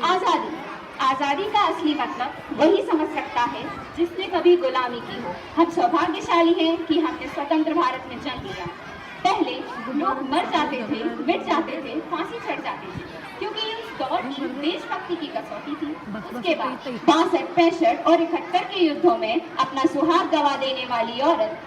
आजादी आजादी का असली मतलब वही समझ सकता है जिसने कभी गुलामी की हो। हम सौभाग्यशाली हैं कि हमने स्वतंत्र भारत में जन्म लिया। पहले लोग मर जाते थे, मिट जाते थे, फांसी चढ़ जाते थे, क्योंकि उस दौर की देशभक्ति की कसौटी थी। उसके बाद 62, 65 और 71 के युद्धों में अपना सुहाग गवा देने वाली औरत,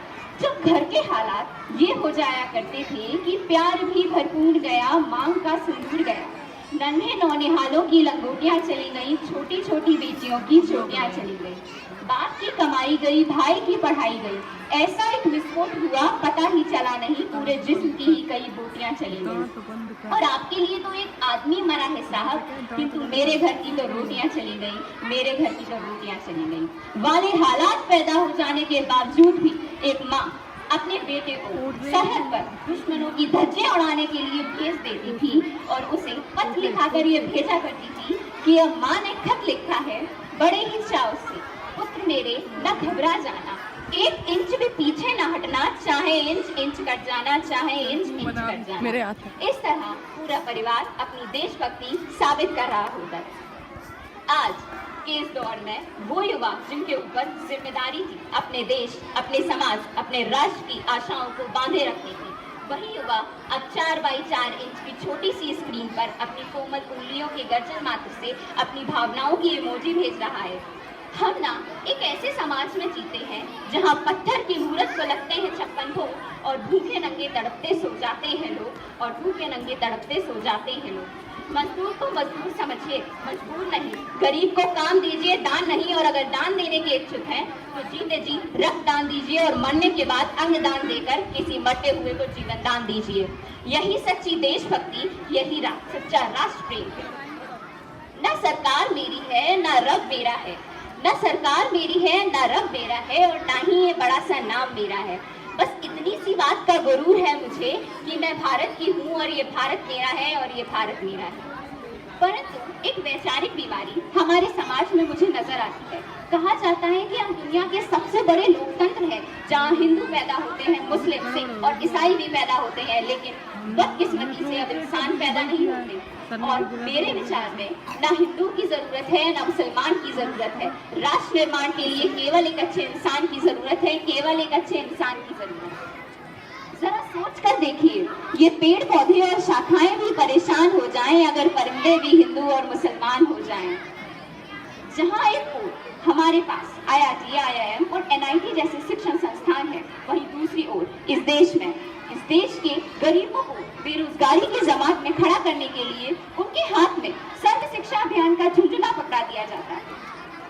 जब घर के हालात ये हो जाया करते थे कि प्यार भी भरपूर गया, मांग का सिंदूर गया, नन्हे नौनिहालों की लंगोटियां चली गई, छोटी छोटी बेटियों की चोटियां चली गई, बाप की कमाई गई, भाई की पढ़ाई गई, ऐसा एक विस्फोट हुआ पता ही चला नहीं, पूरे जिस्म की ही कई बोटियां चली गई। और आपके लिए तो एक आदमी मरा है साहब, किंतु मेरे घर की तो रोटियां चली गई, मेरे घर की तो रोटियां चली गई वाले हालात पैदा हो जाने के बावजूद भी एक माँ अपने बेटे को सरहद पर दुश्मनों की धज्जियां उड़ाने के लिए भेज देती थी और उसे पत्र लिखाकर ये भेजा करती थी कि अब माँ ने खत लिखा है बड़े ही चाव से, पुत्र मेरे न घबरा जाना, 1 इंच भी पीछे न हटना, चाहे इंच इंच कट जाना, चाहे इंच इंच कट जाना। इस तरह पूरा परिवार अपनी देशभक्ति साबित कर रहा होता है। आज के इस दौर में वो युवा जिनके ऊपर जिम्मेदारी थी अपने देश, अपने समाज, अपने राष्ट्र की आशाओं को बांधे रखने की, वही युवा अब 4 बाई 4 इंच की छोटी सी स्क्रीन पर अपनी कोमल उंगलियों के गर्जन मात्र से अपनी भावनाओं की इमोजी भेज रहा है। हम ना एक ऐसे समाज में जीते हैं जहां पत्थर की मूरत को लगते हैं 56 भोग और भूखे नंगे तड़पते सो जाते हैं लोग, और भूखे नंगे तड़पते सो जाते हैं लोग। मजदूर को मजदूर समझिए, मजबूर नहीं। गरीब को काम दीजिए, दान नहीं। और अगर दान देने के इच्छुक हैं तो जीते जी रक्त दान दीजिए और मरने के बाद अंग दान देकर किसी मरते हुए को जीवन दान दीजिए। यही सच्ची देशभक्ति, यही सच्चा राष्ट्र प्रेम है। न सरकार मेरी है, न रब मेरा है, न सरकार मेरी है, न रब मेरा है, और ना ही ये बड़ा सा नाम मेरा है। बस इतनी सी बात का गुरूर है मुझे कि मैं भारत की हूँ और ये भारत मेरा है और ये भारत मेरा है। परंतु एक वैचारिक बीमारी हमारे समाज में मुझे नजर आती है। कहा जाता है कि हम दुनिया के सबसे बड़े लोकतंत्र हैं, जहाँ हिंदू पैदा होते हैं, मुस्लिम, सिख और ईसाई भी पैदा होते हैं, लेकिन बदकिस्मती से अब इंसान पैदा नहीं होते। और मेरे विचार में न हिंदू की जरूरत है, न मुसलमान की जरूरत है। राष्ट्र निर्माण के लिए केवल एक अच्छे इंसान की जरूरत है, केवल एक अच्छे इंसान की जरूरत है। जरा सोच कर देखिए, ये पेड़ पौधे और शाखाएं भी परेशान हो जाएं अगर परिंदे भी हिंदू और मुसलमान हो जाएं। जहाँ एक ओर हमारे पास IIT, IIM और NIT जैसे शिक्षण संस्थान है, वहीं दूसरी ओर इस देश के गरीबों को बेरोजगारी की जमात में खड़ा करने के लिए उनके हाथ में सर्व शिक्षा अभियान का झुंझुना पकड़ा दिया जाता है।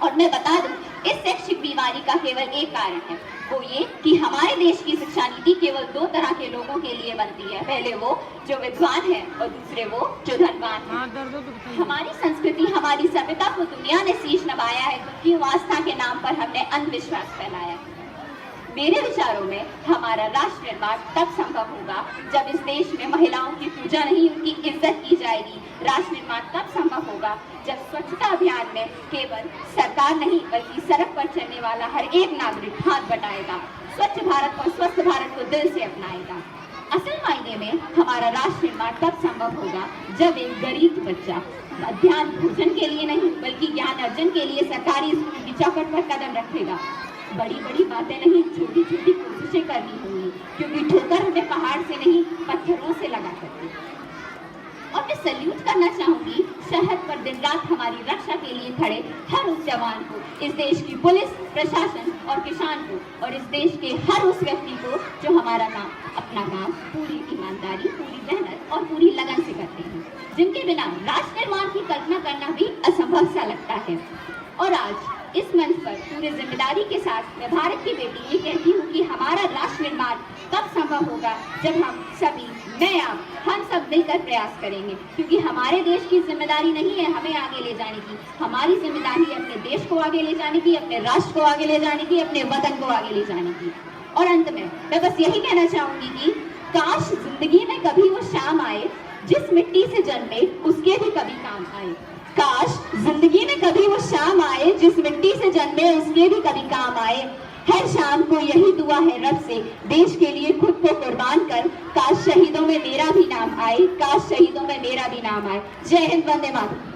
और मैं बता दूं, इस शैक्षिक बीमारी का केवल एक कारण है, वो ये कि हमारे देश की शिक्षा नीति केवल 2 तरह के लोगों के लिए बनती है। पहले वो जो विद्वान है और दूसरे वो जो धनवान है। हमारी संस्कृति, हमारी सभ्यता को दुनिया ने शीश नवाया है, क्योंकि आस्था के नाम पर हमने अंधविश्वास फैलाया है। मेरे विचारों में हमारा राष्ट्र निर्माण तब संभव होगा जब इस देश में महिलाओं की पूजा नहीं, उनकी इज्जत की जाएगी। राष्ट्र निर्माण तब संभव होगा जब स्वच्छता अभियान में केवल सरकार नहीं बल्कि सड़क पर चलने वाला हर एक नागरिक हाथ बटाएगा, स्वच्छ भारत और स्वस्थ भारत को दिल से अपनाएगा। असल मायने में हमारा राष्ट्र निर्माण तब संभव होगा जब एक गरीब बच्चा मध्याह्न भोजन के लिए नहीं बल्कि ज्ञान अर्जन के लिए सरकारी स्कूल की चौखट पर कदम रखेगा। बड़ी बड़ी बातें नहीं, छोटी छोटी कोशिशें करनी होंगी, क्योंकि ठोकर हमें पहाड़ से नहीं पत्थरों से लगा सकती। और मैं सल्यूट करना चाहूंगी सरहद पर दिन रात हमारी रक्षा के लिए खड़े हर उस जवान को, इस देश की पुलिस, प्रशासन और किसान को, और इस देश के हर उस व्यक्ति को जो हमारा काम, अपना काम पूरी ईमानदारी, पूरी मेहनत और पूरी लगन से करते हैं, जिनके बिना राष्ट्र निर्माण की कल्पना करना भी असंभव सा लगता है। और आज इस मंच पर पूरे जिम्मेदारी के साथ मैं भारत की बेटी ये कहती हूँ कि हमारा राष्ट्र निर्माण तब संभव होगा जब हम सभी, मैं आप, हम सब मिलकर प्रयास करेंगे, क्योंकि हमारे देश की जिम्मेदारी नहीं है हमें आगे ले जाने की, हमारी जिम्मेदारी है अपने देश को आगे ले जाने की, अपने राष्ट्र को आगे ले जाने की, अपने वतन को आगे ले जाने की। और अंत में मैं बस यही कहना चाहूंगी कि काश जिंदगी में कभी वो शाम आए जिस मिट्टी से जन्मे उसके भी कभी काम आए। काश जिंदगी में कभी वो शाम आए जिस मिट्टी से जन्मे उसके भी कभी काम आए। हर शाम को यही दुआ है रब से, देश के लिए खुद को कुर्बान कर, काश शहीदों में मेरा भी नाम आए, काश शहीदों में मेरा भी नाम आए। जय हिंद, वंदे मातरम।